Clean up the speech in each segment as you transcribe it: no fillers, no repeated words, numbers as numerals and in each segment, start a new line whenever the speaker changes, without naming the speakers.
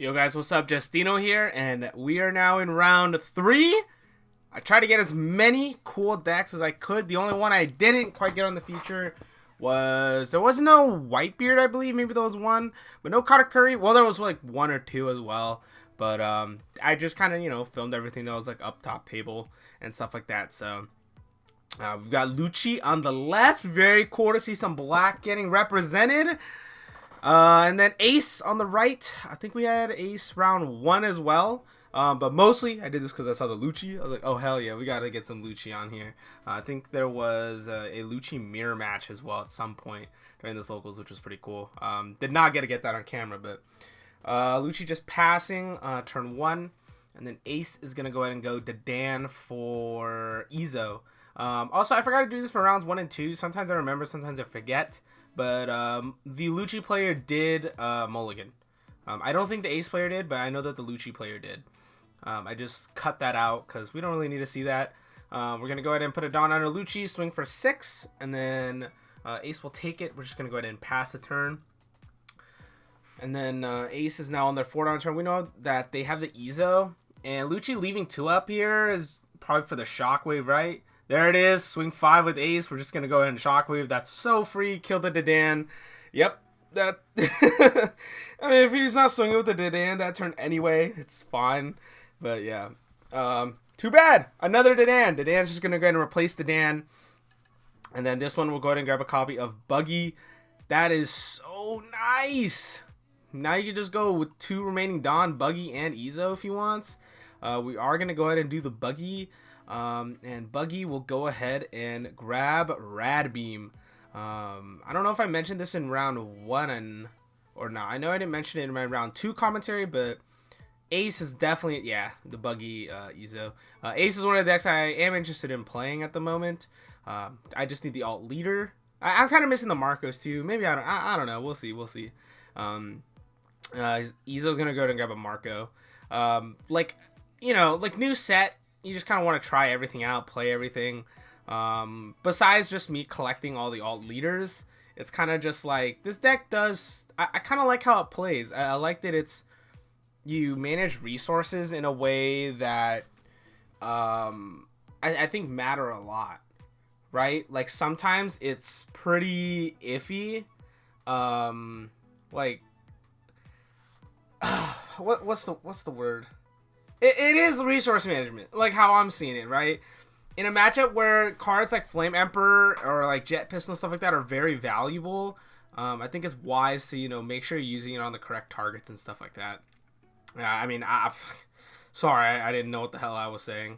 Yo guys, what's up? Justino here, and we are now in round 3. I tried to get as many cool decks as I could. The only one I didn't quite get on the feature was, there was no Whitebeard, I believe. Maybe there was one, but no Katakuri. Well, there was like 1 or 2 as well. But I just kind of, filmed everything that was like up top table and stuff like that. So we've got Lucci on the left. Very cool to see some black getting represented. And then Ace on the right. I think we had Ace round 1 as well. But mostly I did this because I saw the Lucci. I was like, oh hell yeah, we got to get some Lucci on here. I think there was a Lucci mirror match as well at some point during this locals, which was pretty cool. Did not get to get that on camera, but Lucci just passing turn 1. And then Ace is going to go ahead and go to Dan for Izo. Also, I forgot to do this for rounds 1 and 2. Sometimes I remember, sometimes I forget. But the Lucci player did mulligan. I don't think the Ace player did, but I know that the Lucci player did. I just cut that out because we don't really need to see that. We're going to go ahead and put a Dawn under Lucci, swing for 6, and then Ace will take it. We're just going to go ahead and pass the turn. And then Ace is now on their 4-Dawn turn. We know that they have the Izo, and Lucci leaving 2 up here is probably for the Shockwave, right? There it is. Swing 5 with Ace. We're just going to go ahead and Shockwave. That's so free. Kill the Dedan. Yep. That. I mean, if he's not swinging with the Dedan that turn anyway, it's fine. But yeah. Too bad. Another Dedan. Dedan's just going to go ahead and replace Dedan. And then this one, we'll go ahead and grab a copy of Buggy. That is so nice. Now you can just go with 2 remaining Dawn, Buggy, and Izo if he wants. We are going to go ahead and do the Buggy. And Buggy will go ahead and grab Rad Beam. I don't know if I mentioned this in round 1 or not. I know I didn't mention it in my round 2 commentary, but Ace is definitely, yeah, the Buggy Izo. Ace is one of the decks I am interested in playing at the moment. I just need the alt leader. I'm kind of missing the Marcos too. Maybe I don't know. We'll see. Izo's gonna go ahead and grab a Marco. Like new set. You just kind of want to try everything out, play everything. Besides just me collecting all the alt leaders, it's kind of just like, this deck does, I kind of like how it plays. I like that you manage resources in a way that I think matter a lot, right? Like sometimes it's pretty iffy. What's the word? It is resource management, like how I'm seeing it, right? In a matchup where cards like Flame Emperor or like Jet Pistol and stuff like that are very valuable, I think it's wise to, make sure you're using it on the correct targets and stuff like that. I mean, sorry, I didn't know what the hell I was saying.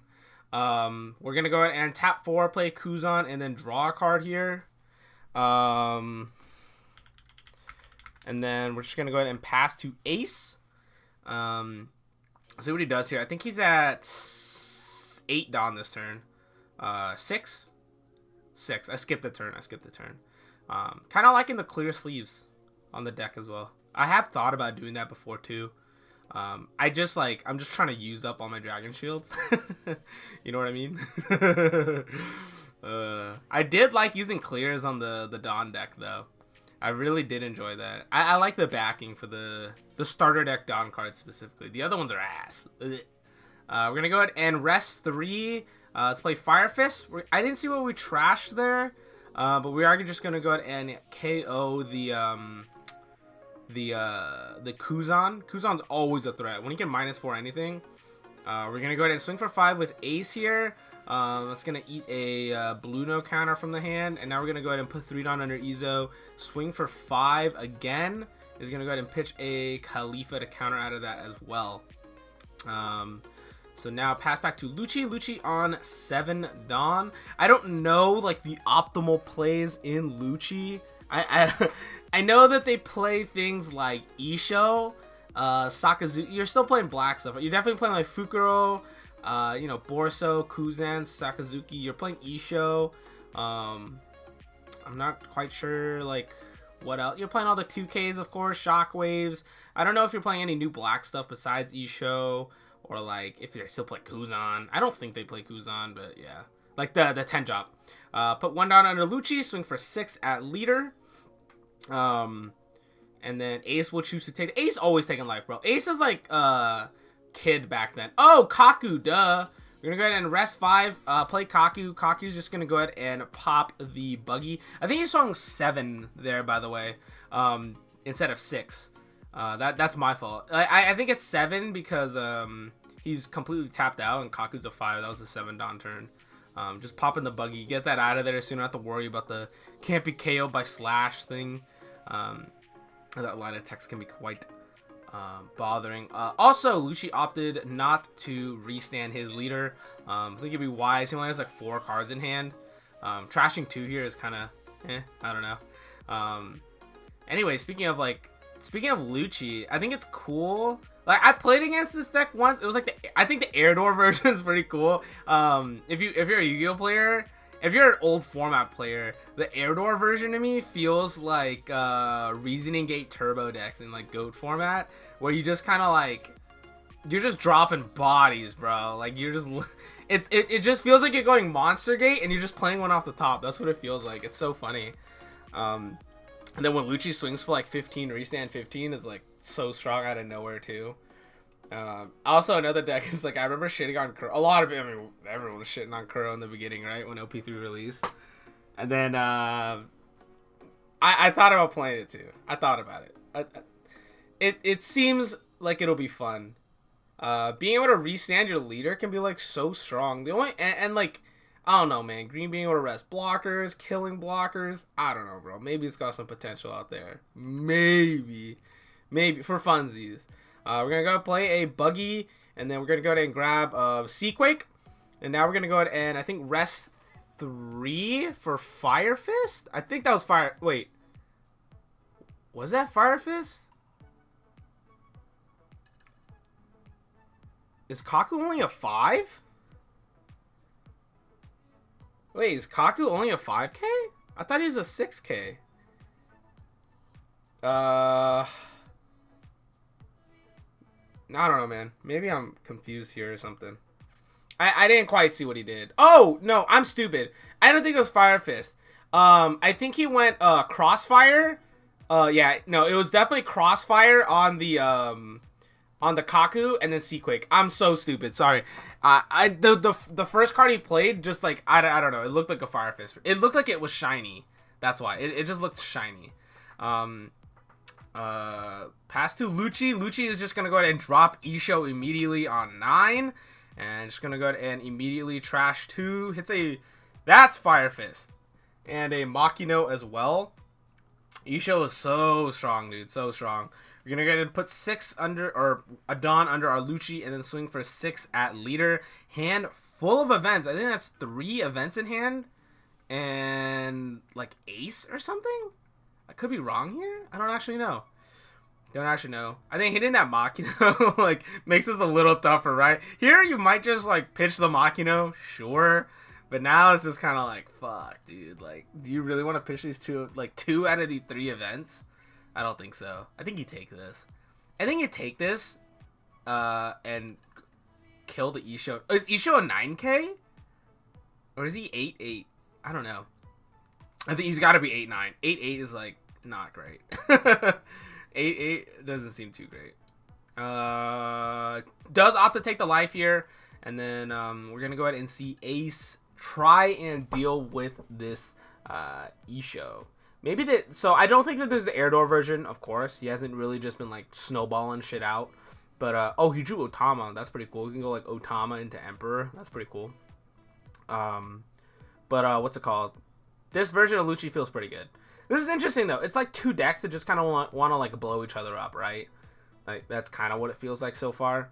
We're going to go ahead and tap 4, play Kuzan, and then draw a card here. And then we're just going to go ahead and pass to Ace. See what he does here. I think he's at 8 Dawn this turn. 6? 6. I skipped the turn. Kind of liking the clear sleeves on the deck as well. I have thought about doing that before too. I'm just trying to use up all my dragon shields. You know what I mean? I did like using clears on the Dawn deck though. I really did enjoy that. I like the backing for the starter deck Dawn cards specifically. The other ones are ass. We're going to go ahead and rest 3. Let's play Fire Fist. I didn't see what we trashed there. But we are just going to go ahead and KO the Kuzan. Kuzan's always a threat. When he can -4 anything. We're going to go ahead and swing for 5 with Ace here. That's going to eat a blue no counter from the hand. And now we're going to go ahead and put 3 Dawn under Izo. Swing for 5 again. Is going to go ahead and pitch a Khalifa to counter out of that as well. So now pass back to Lucci. Lucci on 7 Dawn. I don't know like the optimal plays in Lucci. I know that they play things like Isho, Sakazuki. You're still playing black stuff. You're definitely playing like Fukuro, Borso, Kuzan, Sakazuki. You're playing Isho. I'm not quite sure like what else. You're playing all the 2Ks, of course, Shockwaves. I don't know if you're playing any new black stuff besides Isho, or like if they still play Kuzan. I don't think they play Kuzan, but yeah. Like the 10 drop. Put 1 Dawn under Lucci, swing for 6 at leader. And then Ace will choose to take... Ace always taking life, bro. Ace is like kid back then. Oh, Kaku, duh. We're going to go ahead and rest 5, play Kaku. Kaku's just going to go ahead and pop the buggy. I think he's swung 7 there, by the way, instead of 6. That's my fault. I think it's 7 because he's completely tapped out and Kaku's a 5. That was a 7 Don turn. Just popping the buggy. Get that out of there so you don't have to worry about the can't be KO'd by slash thing. That line of text can be quite bothering. Also, Lucci opted not to restand his leader. I think it'd be wise. He only has like 4 cards in hand. Trashing 2 here is kind of, I don't know. Anyway, speaking of Lucci, I think it's cool. Like, I played against this deck once. It was like I think the air door version is pretty cool. If you're a Yu-Gi-Oh player, if you're an old format player, the air door version of me feels like Reasoning Gate Turbo decks in like GOAT format, where you just kind of like, you're just dropping bodies, bro. Like, you're just, it just feels like you're going Monster Gate and you're just playing one off the top. That's what it feels like. It's so funny. And then when Lucci swings for like 15, restand 15 is like so strong out of nowhere too. Also, another deck is like, I remember shitting on Kuro. Everyone was shitting on Kuro in the beginning, right? When OP03 released. And then, I thought about playing it too. I thought about it. It seems like it'll be fun. Being able to restand your leader can be like so strong. The only, and like, I don't know, man. Green being able to rest blockers, killing blockers. I don't know, bro. Maybe it's got some potential out there. Maybe for funsies. We're going to go play a buggy, and then we're going to go ahead and grab Seaquake. And now we're going to go ahead and, I think, rest 3 for Fire Fist? I think that was Fire... Wait. Was that Fire Fist? Is Kaku only a 5? Wait, is Kaku only a 5k? I thought he was a 6k. I don't know, man. Maybe I'm confused here or something. I didn't quite see what he did. Oh, no, I'm stupid. I don't think it was Fire Fist. I think he went Crossfire. Yeah, no, it was definitely Crossfire on the Kaku and then Seaquake. I'm so stupid. Sorry. The first card he played, just like, I don't know. It looked like a Fire Fist. It looked like it was shiny. That's why. It just looked shiny. Pass to Lucci. Lucci is just going to go ahead and drop Isho immediately on 9. And just going to go ahead and immediately trash 2. Hits a... That's Fire Fist. And a Makino as well. Isho is so strong, dude. So strong. We're going to go ahead and put 6 under... Or a Dawn under our Lucci. And then swing for 6 at leader. Hand full of events. I think that's 3 events in hand. And... like Ace or something? I could be wrong here. I don't actually know. I think hitting that Makino like makes this a little tougher, right? Here you might just like pitch the Makino, sure. But now it's just kind of like, fuck, dude. Like, do you really want to pitch these 2 out of the 3 events? I don't think so. I think you take this. I think you take this and kill the Isho. Is Isho a 9k? Or is he 8-8? I don't know. I think he's got to be 8-9. 8-8 is like not great. 8-8 doesn't seem too great. Does opt to take the life here. And then we're going to go ahead and see Ace try and deal with this Isho. Maybe that... So I don't think that there's the air door version, of course. He hasn't really just been like snowballing shit out. But, oh, he drew Otama. That's pretty cool. You can go like Otama into Emperor. That's pretty cool. But what's it called? This version of Lucci feels pretty good. This is interesting, though. It's like 2 decks that just kind of want to, like, blow each other up, right? Like, that's kind of what it feels like so far.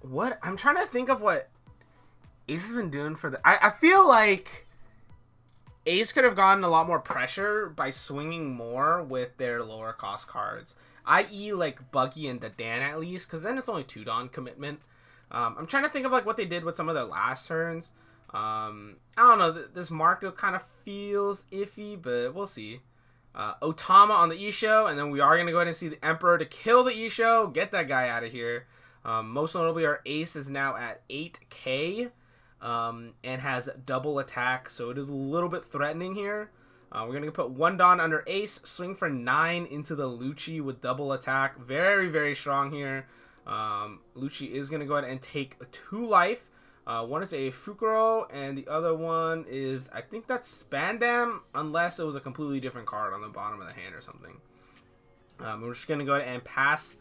What? I'm trying to think of what Ace has been doing for the... I feel like Ace could have gotten a lot more pressure by swinging more with their lower cost cards. I.e., like, Buggy and Dadan, at least, because then it's only 2 Dawn commitment. I'm trying to think of, like, what they did with some of their last turns. I don't know, this Marco kind of feels iffy, but we'll see. Otama on the Isho, and then we are going to go ahead and see the Emperor to kill the Isho, get that guy out of here. Most notably, our Ace is now at 8k, and has double attack, so it is a little bit threatening here. We're going to put 1 Dawn under Ace, swing for 9 into the Lucci with double attack. Very, very strong here. Lucci is going to go ahead and take 2 life. One is a Fukuro, and the other one is, I think that's Spandam, unless it was a completely different card on the bottom of the hand or something. We're just going to go ahead and pass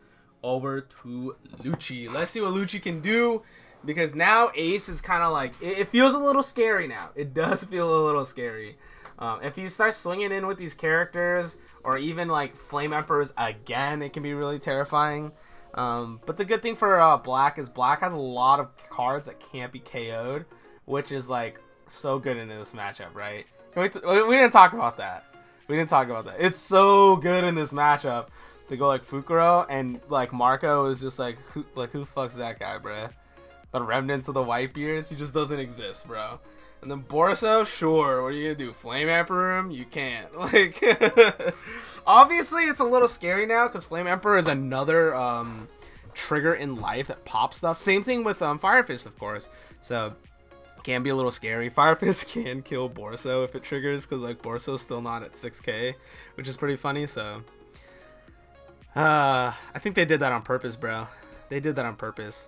over to Lucci. Let's see what Lucci can do, because now Ace is kind of like, it feels a little scary now. It does feel a little scary. If he starts swinging in with these characters, or even like Flame Emperors again, it can be really terrifying. But the good thing for Black is Black has a lot of cards that can't be KO'd, which is like so good in this matchup, right? We didn't talk about that. We didn't talk about that. It's so good in this matchup to go like Fukuro, and like Marco is just like, who the fuck's that guy, bruh? The remnants of the Whitebeards, he just doesn't exist, bro. And then Borso, sure, what are you gonna do? Flame Emperor him? You can't. Like, obviously it's a little scary now because Flame Emperor is another trigger in life that pops stuff. Same thing with Fire Fist, of course. So can be a little scary. Fire Fist can kill Borso if it triggers, because like Borso's still not at 6k, which is pretty funny. So I think they did that on purpose, bro. They did that on purpose.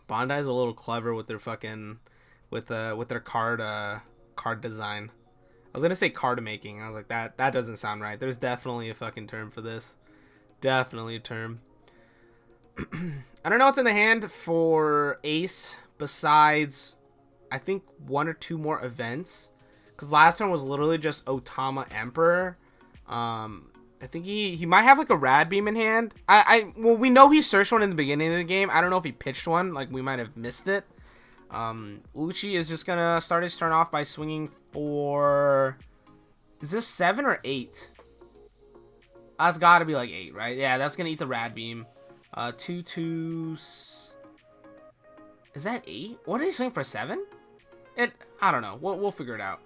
Bandai's a little clever with their fucking with their card design. I was gonna say card making. I was like, that doesn't sound right. There's definitely a fucking term for this. Definitely a term. I don't know what's in the hand for Ace besides, I think, 1 or 2 more events. Because last one was literally just Otama Emperor. I think he might have like a Rad Beam in hand. Well, we know he searched one in the beginning of the game. I don't know if he pitched one. Like, we might have missed it. Lucci is just gonna start his turn off by swinging for, is this 7 or 8? That's gotta be like 8, right? Yeah, that's gonna eat the Rad Beam. 2 is that 8? What did he swing for, 7? I don't know. We'll figure it out.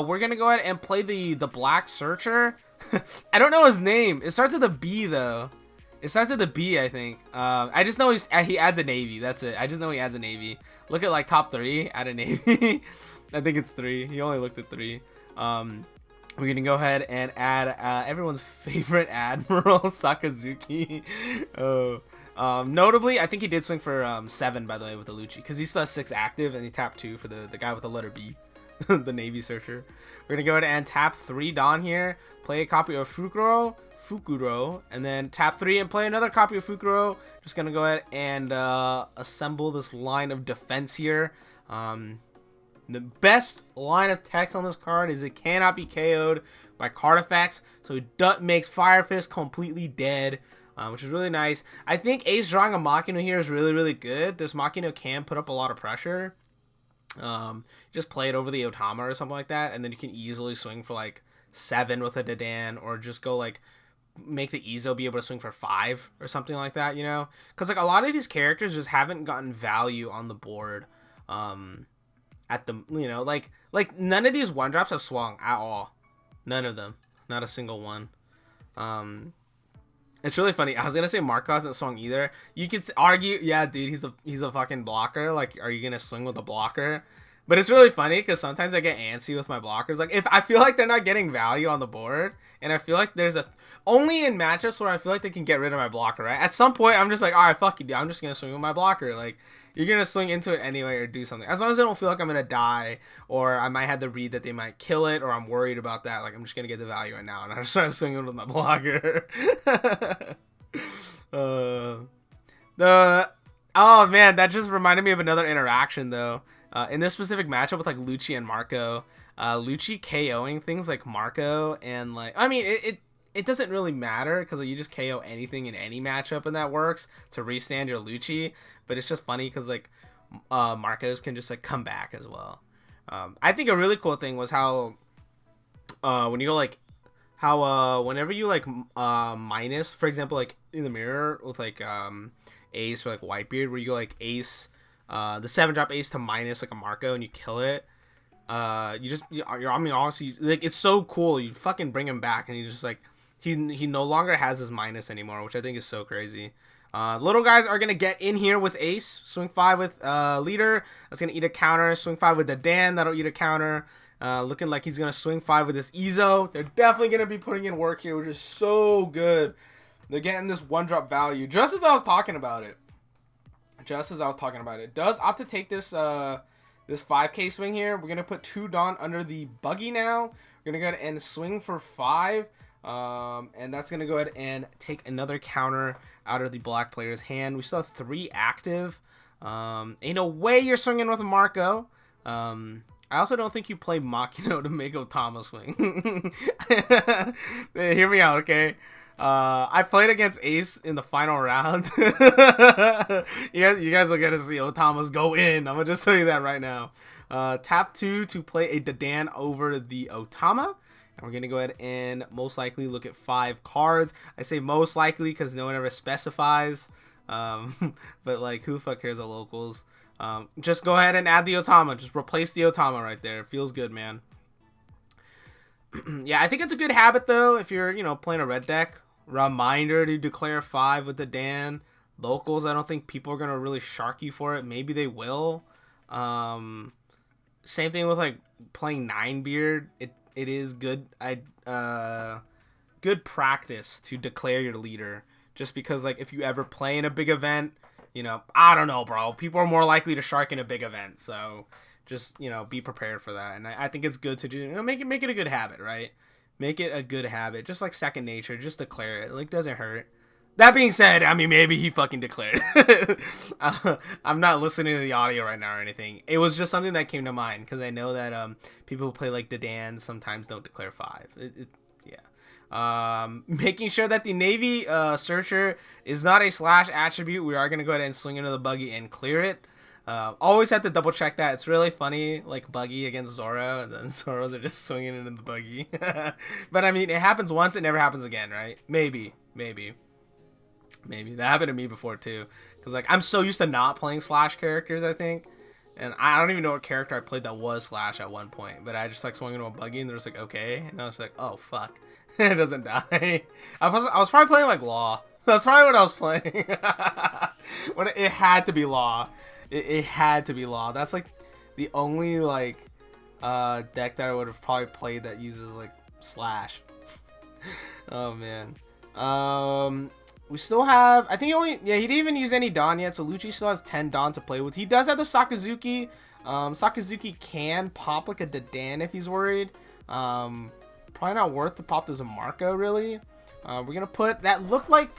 We're gonna go ahead and play the Black Searcher. I don't know his name. It starts with a B though. It starts with a B, I think. I just know he adds a navy. That's it. I just know he adds a navy. Look at like top 3. Add a navy. I think it's 3. He only looked at 3. We're gonna go ahead and add everyone's favorite admiral, Sakazuki. Notably, I think he did swing for 7, by the way, with the Lucci, because he still has 6 active, and he tapped 2 for the guy with the letter B, the Navy Searcher. We're gonna go ahead and tap 3 Dawn here, play a copy of Fukuro, and then tap 3 and play another copy of Fukuro. Just gonna go ahead and assemble this line of defense here. The best line of text on this card is it cannot be KO'd by card effects, so it makes Fire Fist completely dead, which is really nice. I think Ace drawing a Makino here is really, really good. This Makino can put up a lot of pressure. Just play it over the Otama or something like that, and then you can easily swing for like 7 with a Dadan, or just go like make the Izo be able to swing for 5 or something like that, you know? Because like a lot of these characters just haven't gotten value on the board. At the, you know, like none of these 1-drops have swung at all. None of them. Not a single one. It's really funny. I was gonna say Marco hasn't swung either. You could argue, yeah, dude, he's a fucking blocker. Like, are you gonna swing with a blocker? But it's really funny because sometimes I get antsy with my blockers. Like, if I feel like they're not getting value on the board, and I feel like there's only in matchups where I feel like they can get rid of my blocker, right? At some point, I'm just like, all right, fuck you, dude. I'm just gonna swing with my blocker. Like, you're gonna swing into it anyway or do something. As long as I don't feel like I'm gonna die, or I might have the read that they might kill it, or I'm worried about that. Like, I'm just gonna get the value right now, and I'm just trying to swing with my blocker. Oh man, that just reminded me of another interaction though. In this specific matchup with like Lucci and Marco, Lucci KOing things like Marco, and like, I mean, it doesn't really matter because like, you just KO anything in any matchup and that works to restand your Lucci. But it's just funny because like Marcos can just like come back as well. I think a really cool thing was how when you go like how whenever you like minus, for example, like in the mirror with like Ace or like Whitebeard, where you go like Ace, the 7-drop Ace to minus like a Marco and you kill it. I mean, honestly, like, it's so cool. You fucking bring him back and he just like he no longer has his minus anymore, which I think is so crazy. Little guys are gonna get in here with Ace, swing 5 with leader. That's gonna eat a counter. Swing 5 with the Dan, that'll eat a counter. Looking like he's going to swing 5 with this Ezo. They're definitely going to be putting in work here, which is so good. They're getting this 1-drop value, just as I was talking about it. Does opt to take this this 5k swing here. We're going to put 2 Dawn under the buggy now. We're going to go ahead and swing for 5. And that's going to go ahead and take another counter out of the black player's hand. We still have 3 active. Ain't no way you're swinging with a Marco. I also don't think you play Makino to make Otama swing. Hear me out, okay? I played against Ace in the final round. You guys will get to see Otamas go in. I'm going to just tell you that right now. Tap 2 to play a Dadan over the Otama. And we're going to go ahead and most likely look at 5 cards. I say most likely because no one ever specifies. But like, who the fuck cares about locals? Just go ahead and add the Otama. Just replace the Otama right there. It feels good, man. Yeah, I think it's a good habit, though, if you're, playing a red deck. Reminder to declare 5 with the Dan. Locals, I don't think people are going to really shark you for it. Maybe they will. Same thing with, like, playing 9-beard. It is good. Good practice to declare your leader. Just because, like, if you ever play in a big event, I don't know, bro. People are more likely to shark in a big event. So, just, be prepared for that. And I think it's good to do, make it a good habit, right? Make it a good habit. Just like second nature. Just declare it. Like, doesn't hurt. That being said, I mean, maybe he fucking declared. I'm not listening to the audio right now or anything. It was just something that came to mind. Because I know that people who play, like, Dadan sometimes don't declare 5. Yeah. Making sure that the Navy Searcher is not a slash attribute. We are going to go ahead and swing into the buggy and clear it. Always have to double check that. It's really funny, like buggy against Zoro, and then Zoros are just swinging into the buggy. But I mean, it happens once, it never happens again, right? Maybe. That happened to me before too. Because like, I'm so used to not playing slash characters, I think. And I don't even know what character I played that was slash at one point. But I just like swung into a buggy and they're just like, okay. And I was like, oh fuck. It doesn't die. I was probably playing like Law. That's probably what I was playing. When it had to be Law. It had to be Law. That's like the only like deck that I would have probably played that uses like slash. Oh man. We still have, I think he didn't even use any Dawn yet, so Lucci still has 10 Dawn to play with. He does have the Sakazuki. Sakazuki can pop like a Dadan if he's worried. Probably not worth to pop as a Marco, really. We're gonna put, that looked like,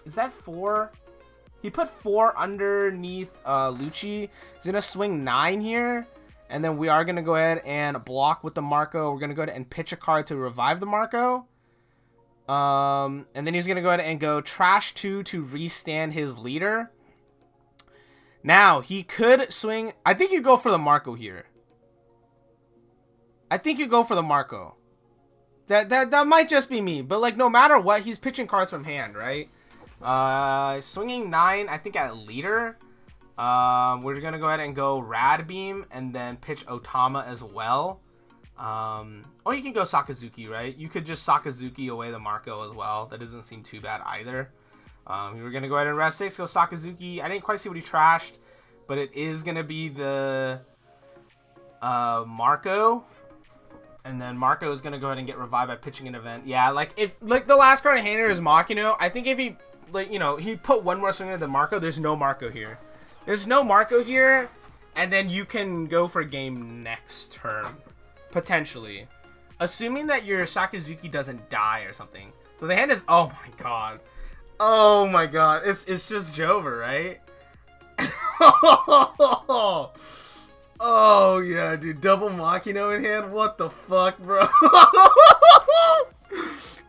is that 4? He put 4 underneath Lucci. He's gonna swing 9 here. And then we are gonna go ahead and block with the Marco. We're gonna go ahead and pitch a card to revive the Marco. And then he's gonna go ahead and go trash 2 to restand his leader. Now he could swing. I think you go for the Marco here. That might just be me, but like no matter what, he's pitching cards from hand, right? Swinging 9, I think at leader. We're gonna go ahead and go Rad Beam and then pitch Otama as well. Or you can go Sakazuki, right? You could just Sakazuki away the Marco as well. That doesn't seem too bad either. We were going to go ahead and Red 6, go Sakazuki. I didn't quite see what he trashed, but it is going to be the Marco. And then Marco is going to go ahead and get revived by pitching an event. Yeah, like if like the last card in hand is Makino, I think if he he put one more swing into the Marco, there's no Marco here. And then you can go for game next turn. Potentially. Assuming that your Sakazuki doesn't die or something. So the hand is... Oh my god. Oh my god. It's just Jover, right? Oh yeah, dude. Double Makino in hand? What the fuck, bro?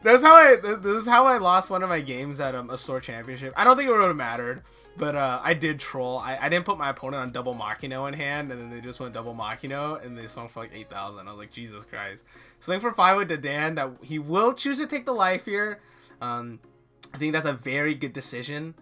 This is how I lost one of my games at a store championship. I don't think it would have mattered. But I did troll. I didn't put my opponent on double Makino in hand, and then they just went double Makino, and they swung for like 8,000. I was like, Jesus Christ. Swing for 5 with Dadan, that he will choose to take the life here. I think that's a very good decision.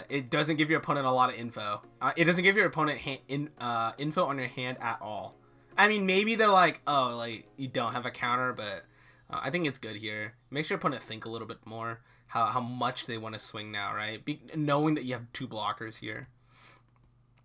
It doesn't give your opponent a lot of info. It doesn't give your opponent info on your hand at all. I mean, maybe they're like, oh, like, you don't have a counter, but I think it's good here. Makes your opponent think a little bit more. How much they want to swing now, right? Knowing that you have 2 blockers here.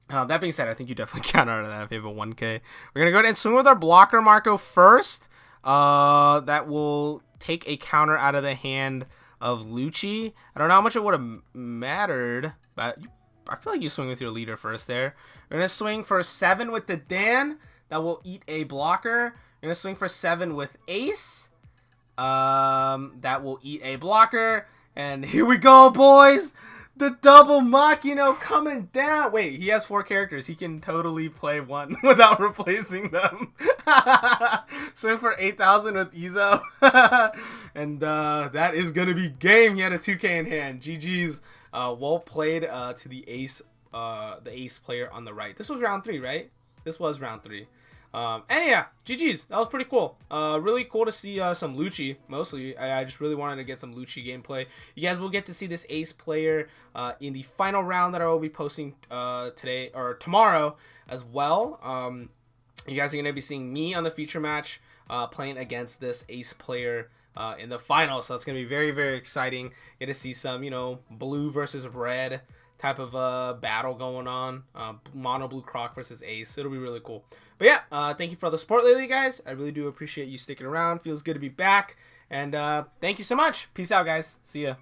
That being said, I think you definitely count out of that if you have a 1K. We're going to go ahead and swing with our blocker Marco first. That will take a counter out of the hand of Lucci. I don't know how much it would have mattered, but I feel like you swing with your leader first there. We're going to swing for 7 with the Dan. That will eat a blocker. We're going to swing for 7 with Ace. That will eat a blocker. And here we go, boys. The double Machino coming down. Wait, he has 4 characters. He can totally play 1 without replacing them. Swing for 8,000 with Izo. And that is going to be game. He had a 2K in hand. GG's. Well played to the ace player on the right. This was round 3, right? This was round 3. And yeah, GG's. That was pretty cool. Really cool to see some Lucci, mostly. I just really wanted to get some Lucci gameplay. You guys will get to see this ace player in the final round that I will be posting today or tomorrow as well. You guys are going to be seeing me on the feature match playing against this ace player in the final. So it's going to be very, very exciting. Get to see some, you know, blue versus red type of battle going on. Mono blue Croc versus ace. It'll be really cool. But yeah, thank you for all the support lately, guys. I really do appreciate you sticking around. Feels good to be back. And thank you so much. Peace out, guys. See ya.